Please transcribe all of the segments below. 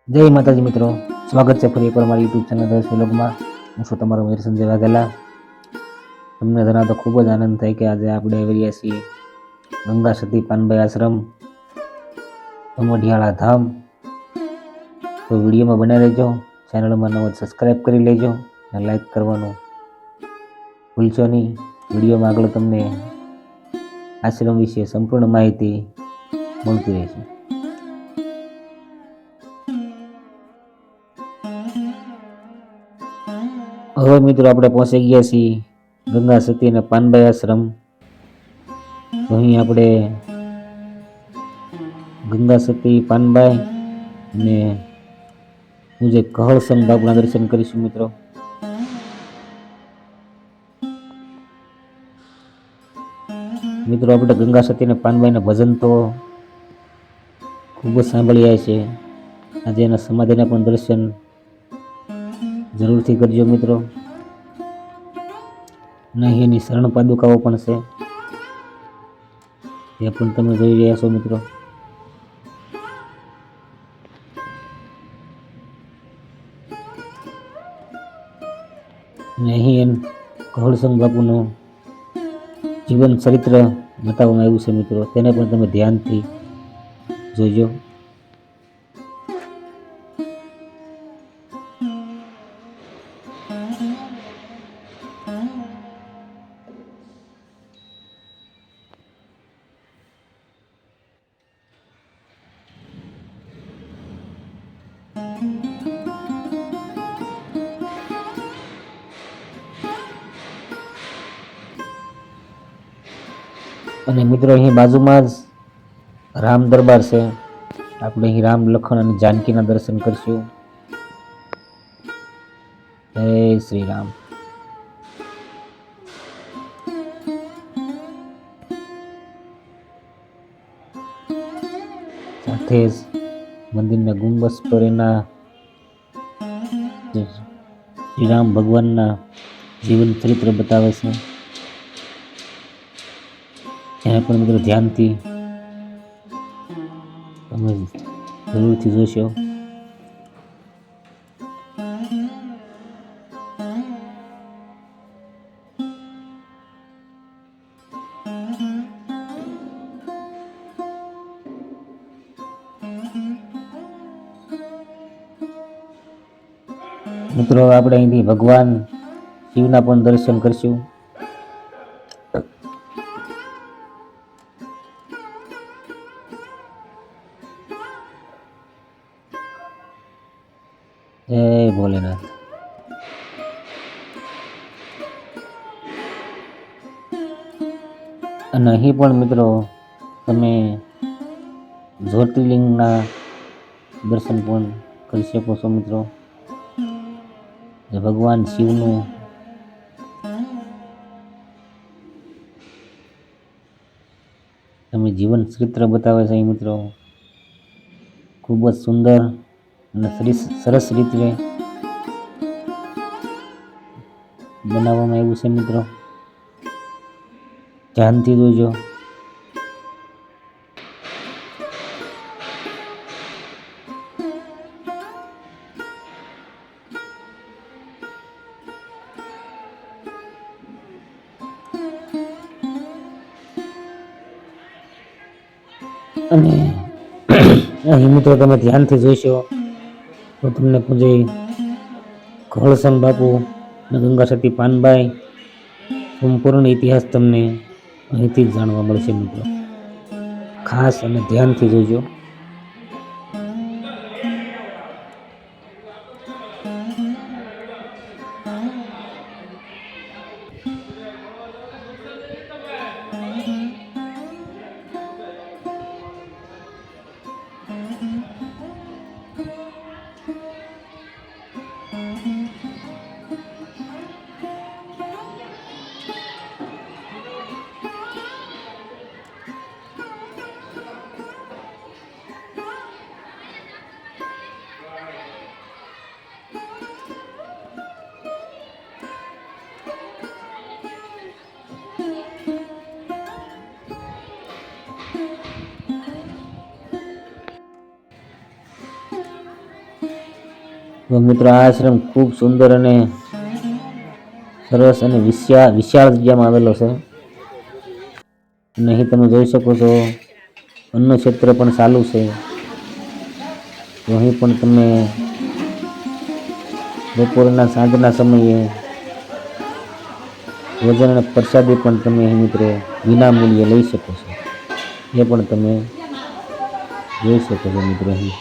જય માતાજી મિત્રો, સ્વાગત છે ફરી એકવાર મારી યુટ્યુબ ચેનલ દસ વ્લોગમાં. હું છું તમારો વીર સંજય વાઘેલા. તમને જણાવતો ખૂબ જ આનંદ થાય કે આજે આપણે આવી રહ્યા છીએ ગંગા સતી પાનબાઈ આશ્રમ, અમઢિયાળા ધામ. તો વિડીયોમાં બને રહેજો, ચેનલમાં નવો સબસ્ક્રાઈબ કરી લેજો અને લાઈક કરવાનું ભૂલશો નહીં. વિડીયોમાં આગળ તમને આશ્રમ વિશે સંપૂર્ણ માહિતી મળતી રહેશે. હવે મિત્રો આપણે પહોંચી ગયા છીએ ગંગા સતી અને પાનબાઈ આશ્રમ. તો અહીં આપણે ગંગા સતી, પાનબાઈ અને પૂજ્ય કહળસંગ બાપુના દર્શન કરીશું મિત્રો. મિત્રો આપણે ગંગા સતી અને પાનબાઈના ભજન તો ખૂબ જ સાંભળ્યા છે. આજે એના સમાધિના પણ દર્શન જરૂરથી કરજો મિત્રો. નહીં એની શરણ પાદુકાઓ પણ છે, તે પણ તમે જોઈ રહ્યા છો મિત્રો. અને અહીં કહળસંગ બાપુનું જીવન ચરિત્ર બતાવવામાં આવ્યું છે મિત્રો, તેને પણ તમે ધ્યાનથી જોજો. અને મિત્રો અહીં બાજુમાં જ રામ દરબાર છે. આપણે અહીં રામ, લખન અને જાનકીના દર્શન કરશું. જય શ્રી રામ. સાથે જ મંદિરના ગુંબજ પર એના શ્રી રામ ભગવાનના જીવન ચરિત્ર બતાવે છે. એને પણ મિત્રો ધ્યાનથી તમે જરૂરથી જોશો. મિત્રો આપણે અહીંથી ભગવાન શિવના પણ દર્શન કરશું. જય ભોલેનાથ. અને અહીં પણ મિત્રો તમે જ્યોતિર્લિંગના દર્શન પણ કરી શકો છો મિત્રો. ભગવાન શિવનું તમે જીવન ચરિત્ર બતાવે છે મિત્રો. ખૂબ જ સુંદર અને સરસ રીતે બનાવવામાં આવ્યું છે મિત્રો, ધ્યાનથી જોજો. અને અહીં મિત્રો તમે ધ્યાનથી જોઈશો તો તમને પૂજ્ય કહળસંગ બાપુ અને ગંગા સતી પાનબાઈ સંપૂર્ણ ઇતિહાસ તમને અહીંથી જ જાણવા મળશે મિત્રો. ખાસ અને ધ્યાનથી જોજો. તો મિત્રો આ આશ્રમ ખૂબ સુંદર અને સરસ અને વિશાળ જગ્યામાં આવેલો છે. અને અહીં તમે જોઈ શકો છો અન્ન ક્ષેત્ર પણ ચાલુ છે. તો અહીં પણ તમે બપોરના સાંજના સમયે ભોજન અને પ્રસાદી પણ તમે અહીં મિત્રો વિના મૂલ્યે લઈ શકો છો. એ પણ તમે જોઈ શકો છો મિત્રો અહીં.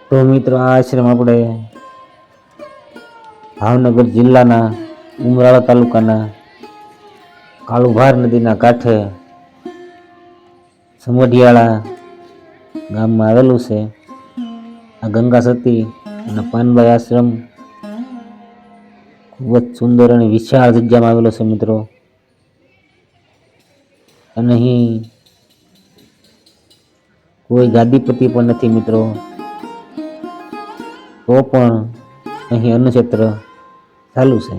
તો મિત્રો આ આશ્રમ આપણે ભાવનગર જિલ્લાના ઉમરાળા તાલુકાના કાળુભાર નદીના કાંઠે સમઢિયાળા ગામમાં આવેલું છે. આ ગંગા સતી અને પાનબાઈ આશ્રમ ખૂબ જ સુંદર અને વિશાળ જગ્યામાં આવેલો છે મિત્રો. અને અહીં કોઈ ગાદીપતિ પણ નથી મિત્રો. તો પણ અહીં અન્નક્ષેત્ર ચાલુ છે.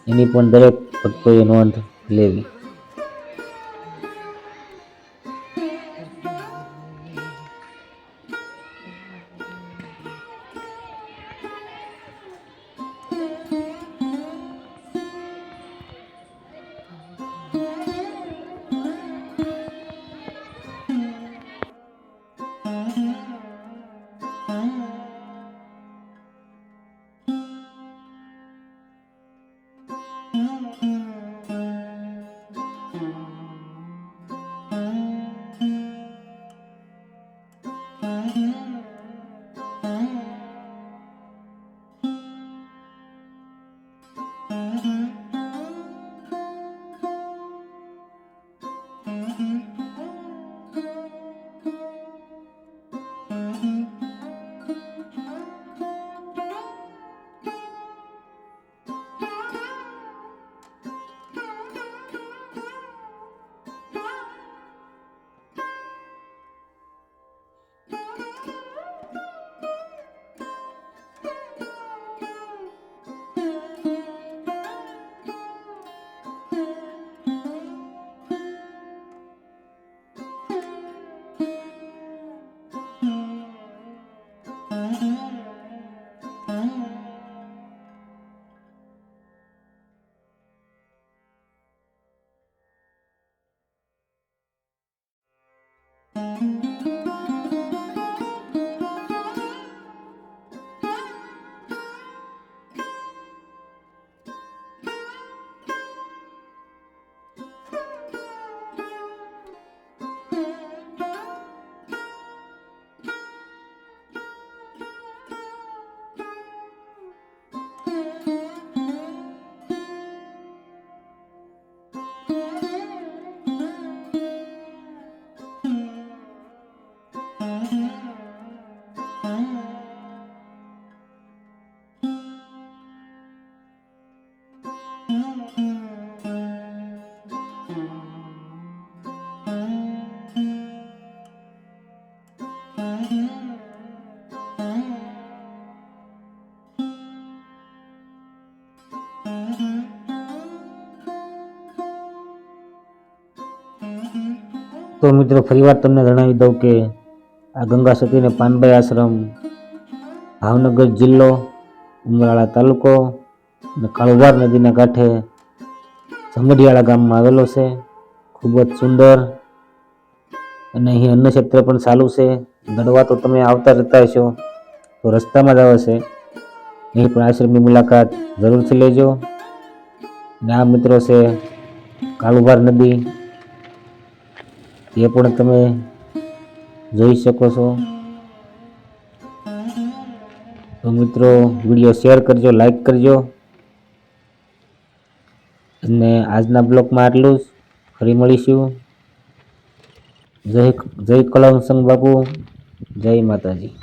એની પણ દરેક ભક્તોએ નોંધ લેવી. મિત્રો ફરીવાર તમને જણાવી દઉં કે આ ગંગા સતી અને પાનબાઈ આશ્રમ ભાવનગર જિલ્લો, ઉમરાળા તાલુકો અને કાળુભાર નદીના કાંઠે જમડિયાળા ગામમાં આવેલો છે. ખૂબ જ સુંદર અને અહીં અન્ન ક્ષેત્ર પણ ચાલુ છે. દડવા તો તમે આવતા રહેતા હશો તો રસ્તામાં જ આવે છે. અહીં પણ આશ્રમની મુલાકાત જરૂરથી લેજો. અને આ મિત્રો છે કાળુભાર નદી, એ પણ તમે જોઈ શકો છો. તો મિત્રો વિડીયો શેર કરજો, લાઈક કરજો. અને આજના બ્લોગમાં આટલું જ. ફરી મળીશું. જય કલમસંગ બાપુ, જય માતાજી.